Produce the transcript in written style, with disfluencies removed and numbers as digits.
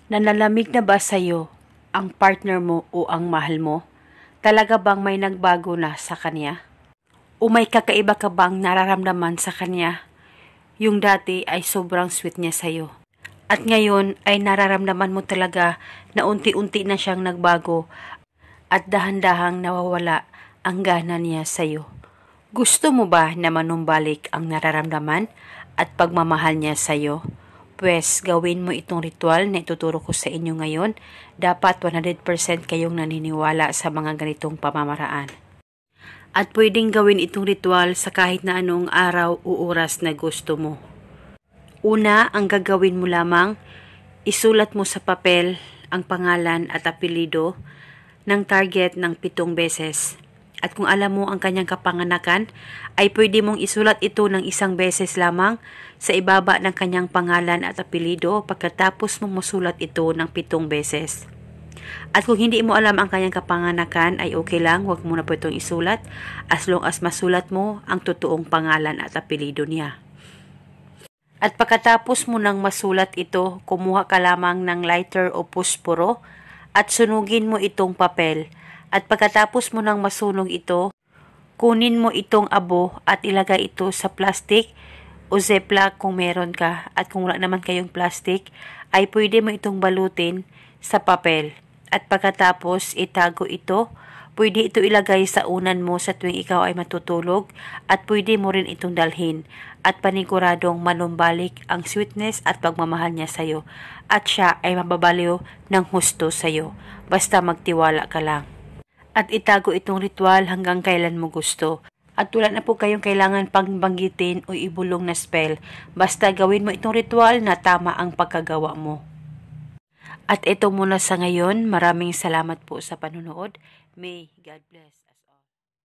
Nanalamig na ba sa'yo ang partner mo o ang mahal mo? Talaga bang may nagbago na sa kanya? O may kakaiba ka bang nararamdaman sa kanya? Yung dati ay sobrang sweet niya sa'yo. At ngayon ay nararamdaman mo talaga na unti-unti na siyang nagbago at dahan-dahang nawawala ang gana niya sa'yo. Gusto mo ba na manumbalik ang nararamdaman at pagmamahal niya sa'yo? Pwes, gawin mo itong ritual na ituturo ko sa inyo ngayon. Dapat 100% kayong naniniwala sa mga ganitong pamamaraan. At pwedeng gawin itong ritual sa kahit na anong araw o oras na gusto mo. Una, ang gagawin mo lamang, isulat mo sa papel ang pangalan at apelido ng target ng 7 beses. At kung alam mo ang kanyang kapanganakan, ay pwede mong isulat ito ng 1 beses lamang sa ibaba ng kanyang pangalan at apelido pagkatapos mong masulat ito ng 7 beses. At kung hindi mo alam ang kanyang kapanganakan, ay okay lang, huwag mo na po itong isulat as long as masulat mo ang totoong pangalan at apelido niya. At pagkatapos mo nang masulat ito, kumuha ka lamang ng lighter o pusporo at sunugin mo itong papel. At pagkatapos mo nang masunog ito, kunin mo itong abo at ilagay ito sa plastic o ziploc kung meron ka. At kung wala naman kayong plastic, ay pwede mo itong balutin sa papel. At pagkatapos itago ito, pwede ito ilagay sa unan mo sa tuwing ikaw ay matutulog at pwede mo rin itong dalhin at paniguradong manumbalik ang sweetness at pagmamahal niya sa'yo at siya ay mababaliw ng husto sa'yo. Basta magtiwala ka lang. At itago itong ritual hanggang kailan mo gusto. At wala na po kayong kailangan pang banggitin o ibulong na spell. Basta gawin mo itong ritual na tama ang pagkagawa mo. At ito muna sa ngayon. Maraming salamat po sa panunood. May God bless.